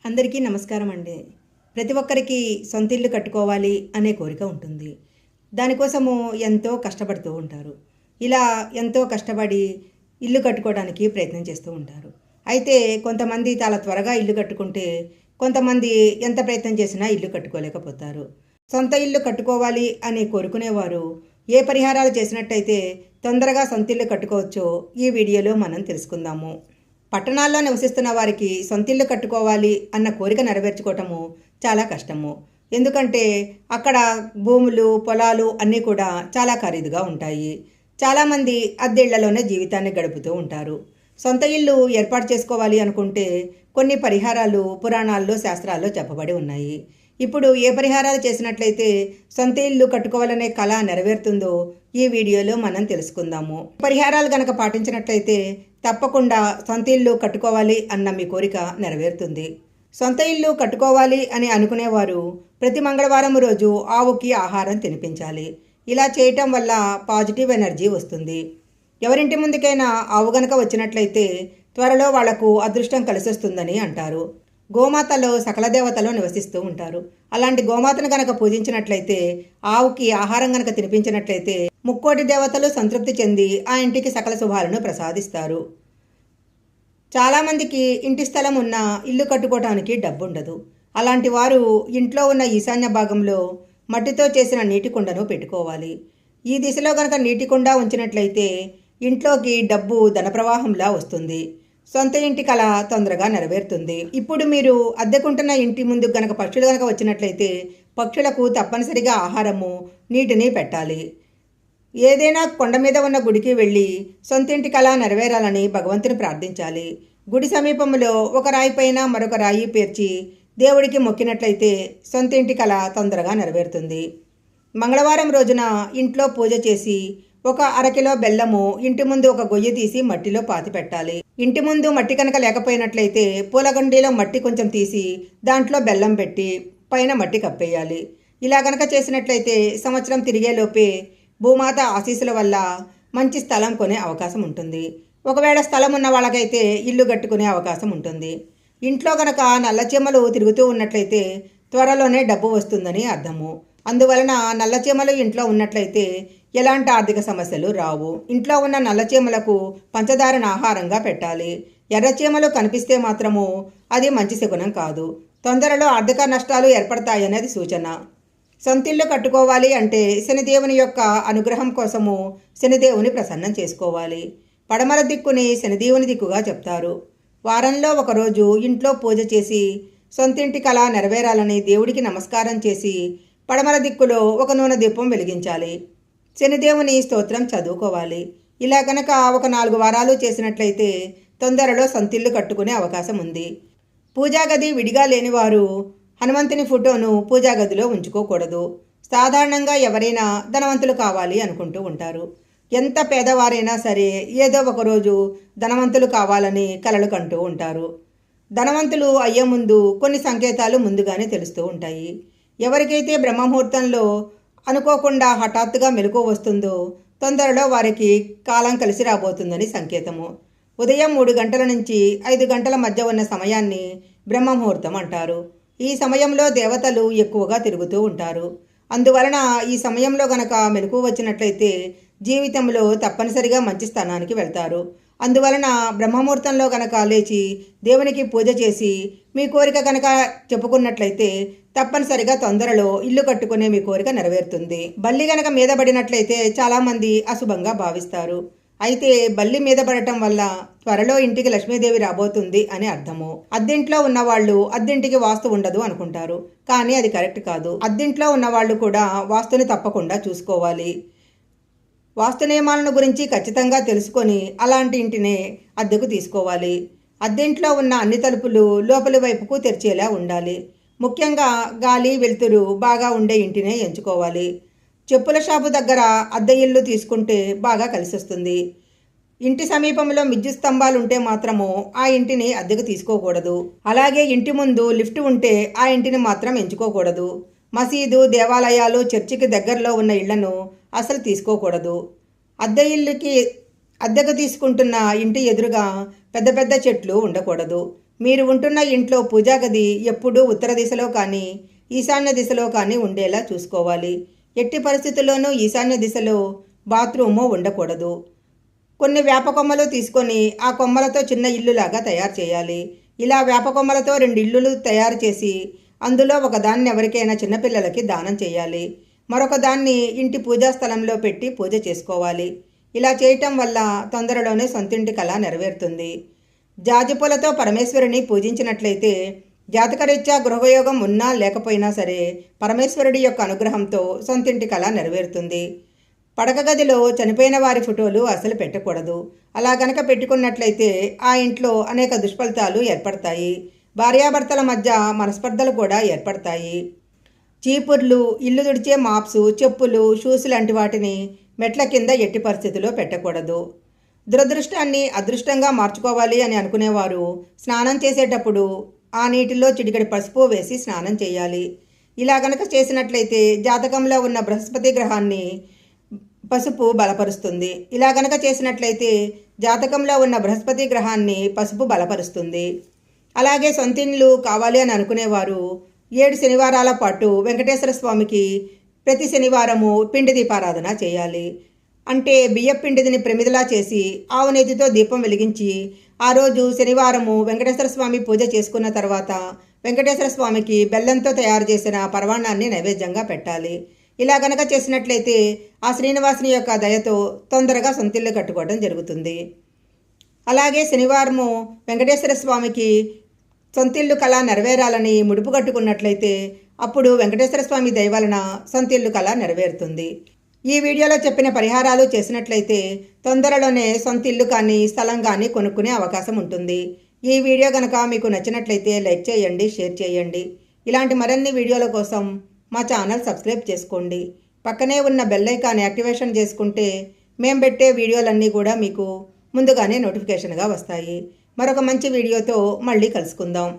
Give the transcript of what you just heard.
అందరికీ నమస్కారం అండి. ప్రతి ఒక్కరికి సొంత ఇల్లు కట్టుకోవాలి అనే కోరిక ఉంటుంది. దానికోసము ఎంతో కష్టపడుతూ ఉంటారు. ఇలా ఎంతో కష్టపడి ఇల్లు కట్టుకోవడానికి ప్రయత్నం చేస్తూ ఉంటారు. అయితే కొంతమంది చాలా త్వరగా ఇల్లు కట్టుకుంటే, కొంతమంది ఎంత ప్రయత్నం చేసినా ఇల్లు కట్టుకోలేకపోతారు. సొంత ఇల్లు కట్టుకోవాలి అని కోరుకునేవారు ఏ పరిహారాలు చేసినట్టయితే తొందరగా సొంత ఇల్లు కట్టుకోవచ్చో ఈ వీడియోలో మనం తెలుసుకుందాము. పట్టణాల్లో నివసిస్తున్న వారికి సొంతిల్లు కట్టుకోవాలి అన్న కోరిక నెరవేర్చుకోవటము చాలా కష్టము. ఎందుకంటే అక్కడ భూములు, పొలాలు అన్నీ కూడా చాలా ఖరీదుగా ఉంటాయి. చాలామంది అద్దెళ్లలోనే జీవితాన్ని గడుపుతూ ఉంటారు. సొంత ఇల్లు ఏర్పాటు చేసుకోవాలి అనుకుంటే కొన్ని పరిహారాలు పురాణాల్లో, శాస్త్రాల్లో చెప్పబడి ఉన్నాయి. ఇప్పుడు ఏ పరిహారాలు చేసినట్లయితే సొంత ఇల్లు కట్టుకోవాలనే కళ నెరవేరుతుందో ఈ వీడియోలో మనం తెలుసుకుందాము. పరిహారాలు గనక పాటించినట్లయితే తప్పకుండా సొంత ఇల్లు కట్టుకోవాలి అన్న మీ కోరిక నెరవేరుతుంది. సొంత ఇల్లు కట్టుకోవాలి అని అనుకునేవారు ప్రతి మంగళవారం రోజు ఆవుకి ఆహారం తినిపించాలి. ఇలా చేయటం వల్ల పాజిటివ్ ఎనర్జీ వస్తుంది. ఎవరింటి ముందుకైనా ఆవు గనక వచ్చినట్లయితే త్వరలో వాళ్లకు అదృష్టం కలిసొస్తుందని అంటారు. గోమాతలో సకల దేవతలు నివసిస్తూ ఉంటారు. అలాంటి గోమాతను గనక పూజించినట్లయితే, ఆవుకి ఆహారం గనక తినిపించినట్లయితే ముక్కోటి దేవతలు సంతృప్తి చెంది ఆ ఇంటికి సకల శుభాలను ప్రసాదిస్తారు. చాలామందికి ఇంటి స్థలం ఉన్న ఇల్లు కట్టుకోవడానికి డబ్బు ఉండదు. అలాంటి వారు ఇంట్లో ఉన్న ఈశాన్య భాగంలో మట్టితో చేసిన నీటి కుండను పెట్టుకోవాలి. ఈ దిశలో గనక నీటి కుండ ఉంచినట్లయితే ఇంట్లోకి డబ్బు ధనప్రవాహంలా వస్తుంది. సొంత ఇంటి కళ తొందరగా నెరవేరుతుంది. ఇప్పుడు మీరు అద్దెకుంటున్న ఇంటి ముందు గనక పక్షులు గనక వచ్చినట్లయితే పక్షులకు తప్పనిసరిగా ఆహారము, నీటిని పెట్టాలి. ఏదైనా కొండ మీద ఉన్న గుడికి వెళ్ళి సొంతింటి కళ నెరవేరాలని భగవంతుని ప్రార్థించాలి. గుడి సమీపంలో ఒక రాయి పైన మరొక రాయి పేర్చి దేవుడికి మొక్కినట్లయితే సొంతింటి కళ తొందరగా నెరవేరుతుంది. మంగళవారం రోజున ఇంట్లో పూజ చేసి ఒక అరకిలో బెల్లము ఇంటి ముందు ఒక గొయ్యి తీసి మట్టిలో పాతి పెట్టాలి. ఇంటి ముందు మట్టి కనుక లేకపోయినట్లయితే పూలగండిలో మట్టి కొంచెం తీసి దాంట్లో బెల్లం పెట్టి పైన మట్టి కప్పేయాలి. ఇలా గనక చేసినట్లయితే సంవత్సరం తిరిగేలోపే భూమాత ఆశీస్సుల వల్ల మంచి స్థలం కొనే అవకాశం ఉంటుంది. ఒకవేళ స్థలం ఉన్న వాళ్ళకైతే ఇల్లు కట్టుకునే అవకాశం ఉంటుంది. ఇంట్లో గనక నల్లచీమలు తిరుగుతూ ఉన్నట్లయితే త్వరలోనే డబ్బు వస్తుందని అర్థము. అందువలన నల్లచీమలు ఇంట్లో ఉన్నట్లయితే ఎలాంటి ఆర్థిక సమస్యలు రావు. ఇంట్లో ఉన్న నల్లచీమలకు పంచదారను ఆహారంగా పెట్టాలి. ఎర్రచీమలు కనిపిస్తే మాత్రము అది మంచి శకునం కాదు. తొందరలో ఆర్థిక నష్టాలు ఏర్పడతాయనేది సూచన. సొంతిల్లు కట్టుకోవాలి అంటే శనిదేవుని యొక్క అనుగ్రహం కోసము శనిదేవుని ప్రసన్నం చేసుకోవాలి. పడమర దిక్కుని శనిదేవుని దిక్కుగా చెప్తారు. వారంలో ఒకరోజు ఇంట్లో పూజ చేసి సొంతింటి కళ నెరవేరాలని దేవుడికి నమస్కారం చేసి పడమర దిక్కులో ఒక నూనె దీపం వెలిగించాలి. శనిదేవుని స్తోత్రం చదువుకోవాలి. ఇలా కనుక ఒక 4 వారాలు చేసినట్లయితే తొందరలో సొంతిల్లు కట్టుకునే అవకాశం ఉంది. పూజా గది విడిగా లేనివారు హనుమంతుని ఫోటోను పూజా గదిలో ఉంచుకోకూడదు. సాధారణంగా ఎవరైనా ధనవంతులు కావాలి అనుకుంటూ ఉంటారు. ఎంత పేదవారైనా సరే ఏదో ఒకరోజు ధనవంతులు కావాలని కలలు కంటూ ఉంటారు. ధనవంతులు అయ్యే ముందు కొన్ని సంకేతాలు ముందుగానే తెలుస్తూ ఉంటాయి. ఎవరికైతే బ్రహ్మముహూర్తంలో అనుకోకుండా హఠాత్తుగా మెలకువ వస్తుందో తొందరలో వారికి కాలం కలిసి రాబోతుందని సంకేతము. ఉదయం 3 గంటల నుంచి 5 గంటల మధ్య ఉన్న సమయాన్ని బ్రహ్మముహూర్తం అంటారు. ఈ సమయంలో దేవతలు ఎక్కువగా తిరుగుతూ ఉంటారు. అందువలన ఈ సమయంలో గనక మెలకువ వచ్చినట్లయితే జీవితంలో తప్పనిసరిగా మంచి స్థానానికి వెళ్తారు. అందువలన బ్రహ్మముహూర్తంలో గనక లేచి దేవునికి పూజ చేసి మీ కోరిక గనక చెప్పుకున్నట్లయితే తప్పనిసరిగా తొందరలో ఇల్లు కట్టుకునే మీ కోరిక నెరవేరుతుంది. బల్లి గనక మీద పడినట్లయితే చాలామంది అశుభంగా భావిస్తారు. అయితే బల్లి మీద పడటం వల్ల త్వరలో ఇంటికి లక్ష్మీదేవి రాబోతుంది అని అర్థము. అద్దెంట్లో ఉన్నవాళ్ళు అద్దెంటికి వాస్తు ఉండదు అనుకుంటారు. కానీ అది కరెక్ట్ కాదు. అద్దెంట్లో ఉన్నవాళ్ళు కూడా వాస్తుని తప్పకుండా చూసుకోవాలి. వాస్తు నియమాలను గురించి ఖచ్చితంగా తెలుసుకొని అలాంటి ఇంటినే అద్దెకు తీసుకోవాలి. అద్దెంట్లో ఉన్న అన్ని తలుపులు లోపలి వైపుకు తెరిచేలా ఉండాలి. ముఖ్యంగా గాలి, వెలుతురు బాగా ఉండే ఇంటినే ఎంచుకోవాలి. చెప్పుల షాపు దగ్గర అద్దె ఇల్లు తీసుకుంటే బాగా కలిసొస్తుంది. ఇంటి సమీపంలో విద్యుత్ స్తంభాలు ఉంటే మాత్రము ఆ ఇంటిని అద్దెకు తీసుకోకూడదు. అలాగే ఇంటి ముందు లిఫ్ట్ ఉంటే ఆ ఇంటిని మాత్రం ఎంచుకోకూడదు. మసీదు, దేవాలయాలు, చర్చికి దగ్గరలో ఉన్న ఇళ్లను అసలు తీసుకోకూడదు. అద్దెకు తీసుకుంటున్న ఇంటి ఎదురుగా పెద్ద పెద్ద చెట్లు ఉండకూడదు. మీరు ఉంటున్న ఇంట్లో పూజా గది ఎప్పుడూ ఉత్తర దిశలో కానీ ఈశాన్య దిశలో కానీ ఉండేలా చూసుకోవాలి. ఎట్టి పరిస్థితుల్లోనూ ఈశాన్య దిశలో బాత్రూము ఉండకూడదు. కొన్ని వేప కొమ్మలు తీసుకొని ఆ కొమ్మలతో చిన్న ఇల్లులాగా తయారు చేయాలి. ఇలా వేప కొమ్మలతో 2 ఇల్లులు తయారు చేసి అందులో ఒకదాన్ని ఎవరికైనా చిన్నపిల్లలకి దానం చేయాలి. మరొక దాన్ని ఇంటి పూజా స్థలంలో పెట్టి పూజ చేసుకోవాలి. ఇలా చేయటం వల్ల తొందరలోనే సొంతింటి కల నెరవేరుతుంది. జాజిపూలతో పరమేశ్వరుని పూజించినట్లయితే జాతకరీత్యా గృహయోగం ఉన్నా లేకపోయినా సరే పరమేశ్వరుడి యొక్క అనుగ్రహంతో సొంతింటి కల నెరవేరుతుంది. పడక గదిలో చనిపోయిన వారి ఫోటోలు అసలు పెట్టకూడదు. అలా గనక పెట్టుకున్నట్లయితే ఆ ఇంట్లో అనేక దుష్ఫలితాలు ఏర్పడతాయి. భార్యాభర్తల మధ్య మనస్పర్ధలు కూడా ఏర్పడతాయి. చీపుర్లు, ఇల్లు తుడిచే మాప్సు, చెప్పులు, షూస్ లాంటి వాటిని మెట్ల కింద ఎట్టి పరిస్థితిలో పెట్టకూడదు. దురదృష్టాన్ని అదృష్టంగా మార్చుకోవాలి అని అనుకునేవారు స్నానం చేసేటప్పుడు ఆ నీటిలో చిటికెడు పసుపు వేసి స్నానం చేయాలి. ఇలా గనక చేసినట్లయితే జాతకంలో ఉన్న బృహస్పతి గ్రహాన్ని పసుపు బలపరుస్తుంది. ఇలా గనక చేసినట్లయితే జాతకంలో ఉన్న బృహస్పతి గ్రహాన్ని పసుపు బలపరుస్తుంది. అలాగే సొంతిండ్లు కావాలి అని అనుకునేవారు 7 శనివారాల పాటు వెంకటేశ్వర స్వామికి ప్రతి శనివారము పిండి దీపారాధన చేయాలి. అంటే బియ్యపు పిండిని ప్రమిదలా చేసి ఆవు నేతితో దీపం వెలిగించి ఆ రోజు శనివారము వెంకటేశ్వర స్వామి పూజ చేసుకున్న తర్వాత వెంకటేశ్వర స్వామికి బెల్లంతో తయారు చేసిన పరవాణాన్ని నైవేద్యంగా పెట్టాలి. ఇలా గనక చేసినట్లయితే ఆ శ్రీనివాసుని యొక్క దయతో తొందరగా సొంతిల్లు కట్టుకోవడం జరుగుతుంది. అలాగే శనివారము వెంకటేశ్వర స్వామికి సొంతిల్లు కళ నెరవేరాలని ముడుపు కట్టుకున్నట్లయితే అప్పుడు వెంకటేశ్వర స్వామి దయ వలన సొంతిల్లు కళ నెరవేరుతుంది. ఈ వీడియోలో చెప్పిన పరిహారాలు చేసినట్లయితే తొందరలోనే సొంతిల్లు కానీ స్థలం కానీ కొనుక్కునే అవకాశం ఉంటుంది. ఈ వీడియో కనుక మీకు నచ్చినట్లయితే లైక్ చేయండి, షేర్ చేయండి. ఇలాంటి మరిన్ని వీడియోల కోసం మా ఛానల్ సబ్స్క్రైబ్ చేసుకోండి. పక్కనే ఉన్న బెల్ ఐకాన్ యాక్టివేషన్ చేసుకుంటే మేము పెట్టే వీడియోలన్నీ కూడా మీకు ముందుగానే నోటిఫికేషన్గా వస్తాయి. మరొక మంచి వీడియోతో మళ్ళీ కలుసుకుందాం.